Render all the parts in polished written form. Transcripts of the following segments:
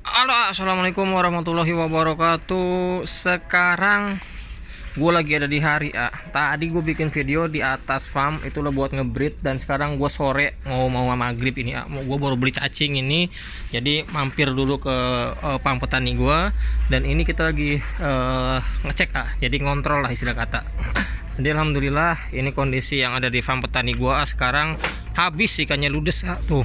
Halo, assalamualaikum warahmatullahi wabarakatuh. Sekarang gue lagi ada di hari A. Tadi gue bikin video di atas farm itu lo buat ngebreed, dan sekarang gue sore mau maghrib ini A. Gue baru beli cacing ini, jadi mampir dulu ke farm petani gue. Dan ini kita lagi ngecek A, jadi ngontrol lah istilah kata. Jadi alhamdulillah ini kondisi yang ada di farm petani gue A. Sekarang habis ikannya ludes A, tuh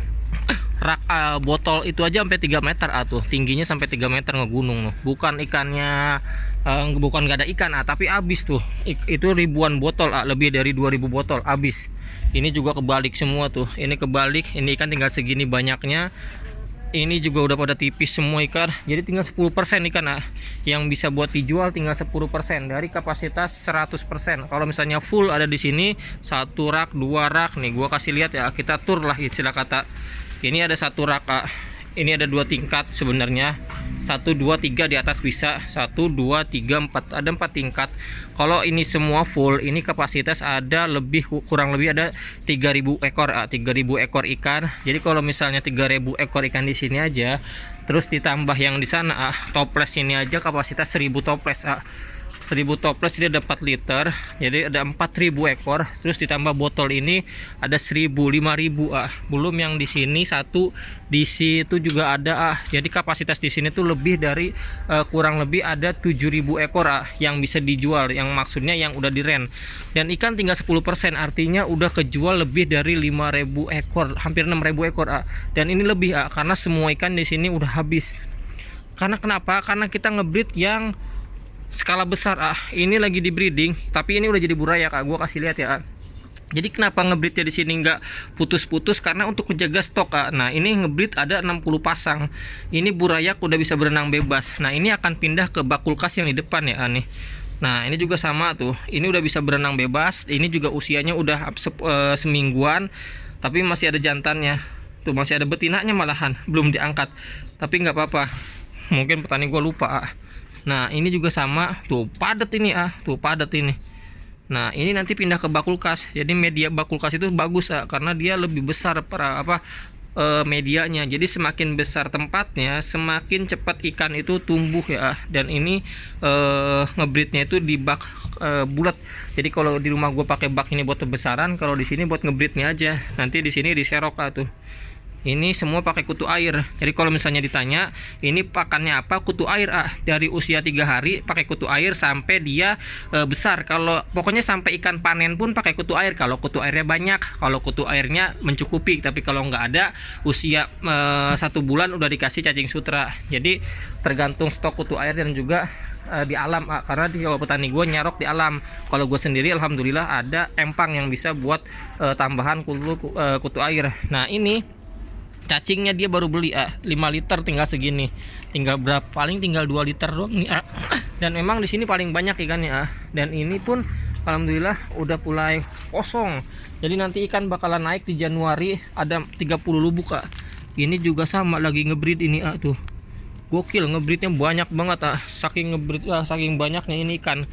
rak botol itu aja sampai 3 meter tuh tingginya, sampai 3 meter ngegunung loh. Bukan ikannya bukan gak ada ikan tapi habis tuh. Itu ribuan botol lebih dari 2000 botol habis. Ini juga kebalik semua tuh, ini kebalik, ini ikan tinggal segini banyaknya. Ini juga udah pada tipis semua ikan, jadi tinggal 10% ikan yang bisa buat dijual, tinggal 10% dari kapasitas 100%. Kalau misalnya full ada di sini satu rak, dua rak nih, gua kasih lihat ya, kita tur lah istilah kata. Ini ada satu rak ini ada 2 tingkat sebenarnya, 1 2 3 di atas bisa 1 2 3 4, ada 4 tingkat. Kalau ini semua full, ini kapasitas ada kurang lebih ada 3000 ekor 3000 ekor ikan. Jadi kalau misalnya 3000 ekor ikan di sini aja, terus ditambah yang di sana toples ini aja kapasitas 1000 toples 1000 toples, ini ada 4 liter, jadi ada 4000 ekor. Terus ditambah botol ini ada 1000, 5000 belum yang di sini satu, di situ juga ada jadi kapasitas di sini tuh lebih dari kurang lebih ada 7000 ekor yang bisa dijual, yang maksudnya yang udah diren. Dan ikan tinggal 10%, artinya udah kejual lebih dari 5000 ekor, hampir 6000 ekor dan ini lebih karena semua ikan di sini udah habis. Karena kenapa? Karena kita ngebreed yang skala besar ini lagi di breeding, tapi ini udah jadi buraya gua kasih lihat ya. Jadi kenapa ngebreednya di sini nggak putus-putus, karena untuk menjaga stok Nah ini ngebreed ada 60 pasang, ini burayak udah bisa berenang bebas. Nah ini akan pindah ke bak kulkas yang di depan ya nih. Nah ini juga sama tuh, ini udah bisa berenang bebas, ini juga usianya udah semingguan, tapi masih ada jantannya tuh, masih ada betinanya malahan belum diangkat, tapi nggak apa-apa, mungkin petani gua lupa. Nah ini juga sama tuh, padat ini tuh padat ini. Nah ini nanti pindah ke bak kulkas, jadi media bak kulkas itu bagus karena dia lebih besar medianya. Jadi semakin besar tempatnya, semakin cepat ikan itu tumbuh ya. Dan ini ngebreednya itu di bak bulat. Jadi kalau di rumah gue pakai bak ini buat pembesaran, kalau di sini buat ngebreednya aja. Nanti di sini diserok tuh. Ini semua pakai kutu air. Jadi kalau misalnya ditanya ini pakannya apa, kutu air dari usia 3 hari pakai kutu air sampai dia besar. Kalau pokoknya sampai ikan panen pun pakai kutu air, kalau kutu airnya banyak, kalau kutu airnya mencukupi. Tapi kalau nggak ada, usia 1 bulan udah dikasih cacing sutra. Jadi tergantung stok kutu air dan juga di alam karena kalau petani gue nyarok di alam. Kalau gue sendiri alhamdulillah ada empang yang bisa buat tambahan kutu air. Nah ini cacingnya dia baru beli 5 liter, tinggal segini, tinggal berapa, paling tinggal 2 liter doang nih dan memang di sini paling banyak ikannya dan ini pun alhamdulillah udah mulai kosong. Jadi nanti ikan bakalan naik di Januari, ada 30 lubuk ini juga sama lagi ngebreed ini tuh, gokil ngebreednya banyak banget saking ngebreed saking banyaknya ini ikan.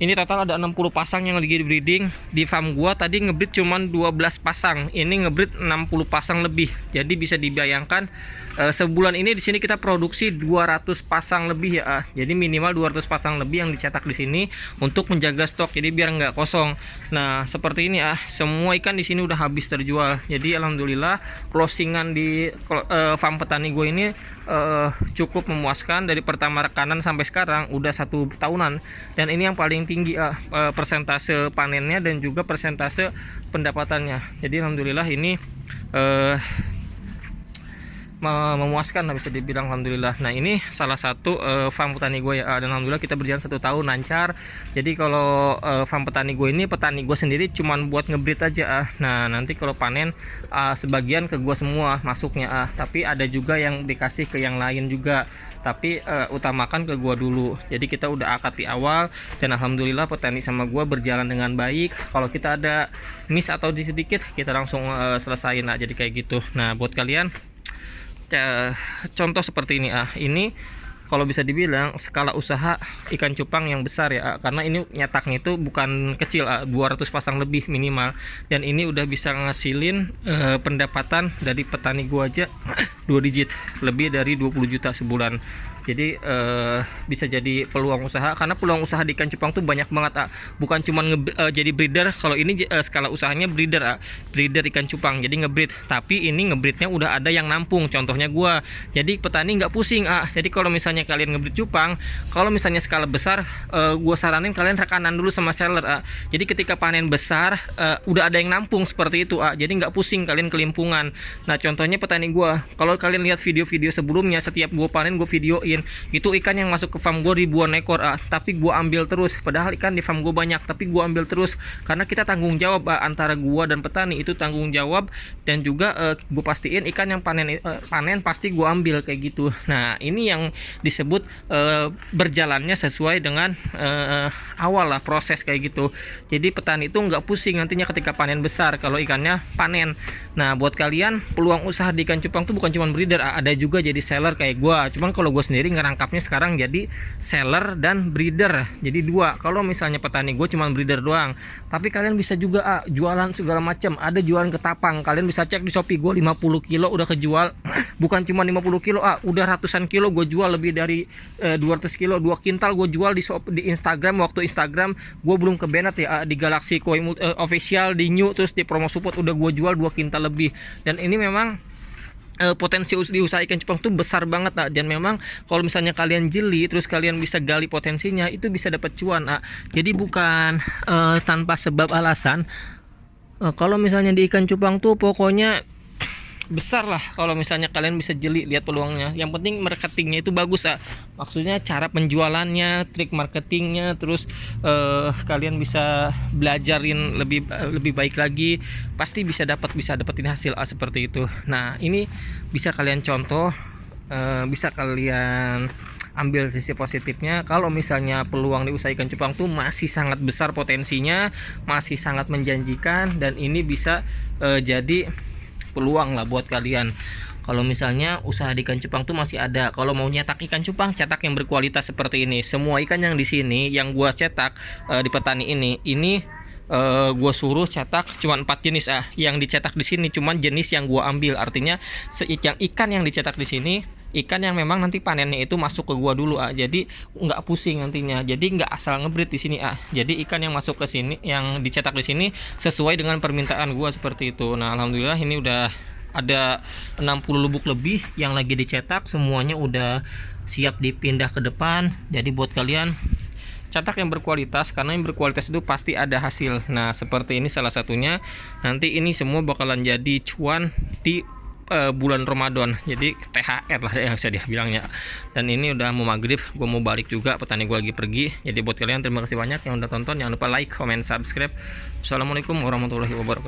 Ini total ada 60 pasang yang lagi di breeding. Di farm gua tadi ngebreed cuman 12 pasang. Ini ngebreed 60 pasang lebih. Jadi bisa dibayangkan sebulan ini di sini kita produksi 200 pasang lebih ya. Jadi minimal 200 pasang lebih yang dicetak di sini untuk menjaga stok. Jadi biar nggak kosong. Nah, seperti ini semua ikan di sini udah habis terjual. Jadi alhamdulillah closingan di farm petani gue ini cukup memuaskan. Dari pertama rekanan sampai sekarang udah 1 tahunan. Dan ini yang paling tinggi persentase panennya dan juga persentase pendapatannya. Jadi alhamdulillah ini memuaskan bisa dibilang alhamdulillah. Nah ini salah satu farm petani gue ya, dan alhamdulillah kita berjalan 1 tahun lancar. Jadi kalau farm petani gue ini, petani gue sendiri cuman buat ngebreed aja nah nanti kalau panen sebagian ke gue semua masuknya tapi ada juga yang dikasih ke yang lain juga, tapi utamakan ke gue dulu. Jadi kita udah akad di awal dan alhamdulillah petani sama gue berjalan dengan baik. Kalau kita ada miss atau sedikit kita langsung selesain jadi kayak gitu. Nah buat kalian contoh seperti ini ini kalau bisa dibilang skala usaha ikan cupang yang besar ya, karena ini nyetaknya itu bukan kecil 200 pasang lebih minimal, dan ini udah bisa ngasilin pendapatan dari petani gua aja 2 digit, lebih dari 20 juta sebulan. Jadi bisa jadi peluang usaha, karena peluang usaha di ikan cupang tuh banyak banget. Bukan cuma jadi breeder. Kalau ini skala usahanya breeder, breeder ikan cupang, jadi ngebreed. Tapi ini ngebreednya udah ada yang nampung, contohnya gua. Jadi petani nggak pusing. Jadi kalau misalnya kalian ngebreed cupang, kalau misalnya skala besar, gua saranin kalian rekanan dulu sama seller. Jadi ketika panen besar udah ada yang nampung seperti itu. Jadi nggak pusing kalian kelimpungan. Nah contohnya petani gua, kalau kalian lihat video-video sebelumnya, setiap gua panen gua videoin itu ikan yang masuk ke farm gue ribuan ekor, tapi gue ambil terus, padahal ikan di farm gue banyak, tapi gue ambil terus karena kita tanggung jawab, antara gue dan petani itu tanggung jawab. Dan juga gue pastiin ikan yang panen pasti gue ambil kayak gitu. Nah ini yang disebut berjalannya sesuai dengan awal lah proses kayak gitu. Jadi petani itu nggak pusing nantinya ketika panen besar kalau ikannya panen. Nah buat kalian, peluang usaha di ikan cupang tuh bukan cuma breeder, ada juga jadi seller kayak gue. Cuman kalau gue sendiri ngerangkapnya sekarang jadi seller dan breeder, jadi dua. Kalau misalnya petani gue cuma breeder doang, tapi kalian bisa juga jualan segala macam. Ada jualan ketapang, kalian bisa cek di Shopee gue 50 kilo udah kejual. Bukan cuma 50 kilo, udah ratusan kilo gue jual, lebih dari 200 kilo, 2 kintal gue jual di Instagram. Waktu Instagram gue belum ke banned ya, di Galaxy Koi official, di New, terus di promo support udah gue jual 2 kintal lebih. Dan ini memang potensi di usaha ikan cupang tuh besar banget. Dan memang kalau misalnya kalian jeli terus kalian bisa gali potensinya, itu bisa dapat cuan. Jadi bukan tanpa sebab alasan. Kalau misalnya di ikan cupang tuh pokoknya besar lah kalau misalnya kalian bisa jeli lihat peluangnya. Yang penting marketingnya itu bagus. Maksudnya cara penjualannya, trik marketingnya, terus kalian bisa belajarin lebih baik lagi, pasti bisa dapetin hasil seperti itu. Nah ini bisa kalian contoh, bisa kalian ambil sisi positifnya. Kalau misalnya peluang di usaha ikan cupang tuh masih sangat besar potensinya, masih sangat menjanjikan, dan ini bisa jadi peluang lah buat kalian. Kalau misalnya usaha di ikan cupang tuh masih ada. Kalau mau nyetak ikan cupang, cetak yang berkualitas seperti ini. Semua ikan yang di sini yang gua cetak di petani ini gua suruh cetak cuma 4 jenis. Yang dicetak di sini cuma jenis yang gua ambil. Artinya ikan yang dicetak di sini ikan yang memang nanti panennya itu masuk ke gua dulu. Jadi nggak pusing nantinya, jadi nggak asal ngebreed di sini. Jadi ikan yang masuk ke sini, yang dicetak di sini sesuai dengan permintaan gua seperti itu. Nah alhamdulillah ini udah ada 60 lubuk lebih yang lagi dicetak, semuanya udah siap dipindah ke depan. Jadi buat kalian, cetak yang berkualitas, karena yang berkualitas itu pasti ada hasil. Nah seperti ini salah satunya. Nanti ini semua bakalan jadi cuan di bulan Ramadan, jadi THR lah ya bisa dia bilangnya. Dan ini udah mau maghrib, gue mau balik juga, petani gue lagi pergi. Jadi buat kalian terima kasih banyak yang udah tonton, jangan lupa like, comment, subscribe. Assalamualaikum warahmatullahi wabarakatuh.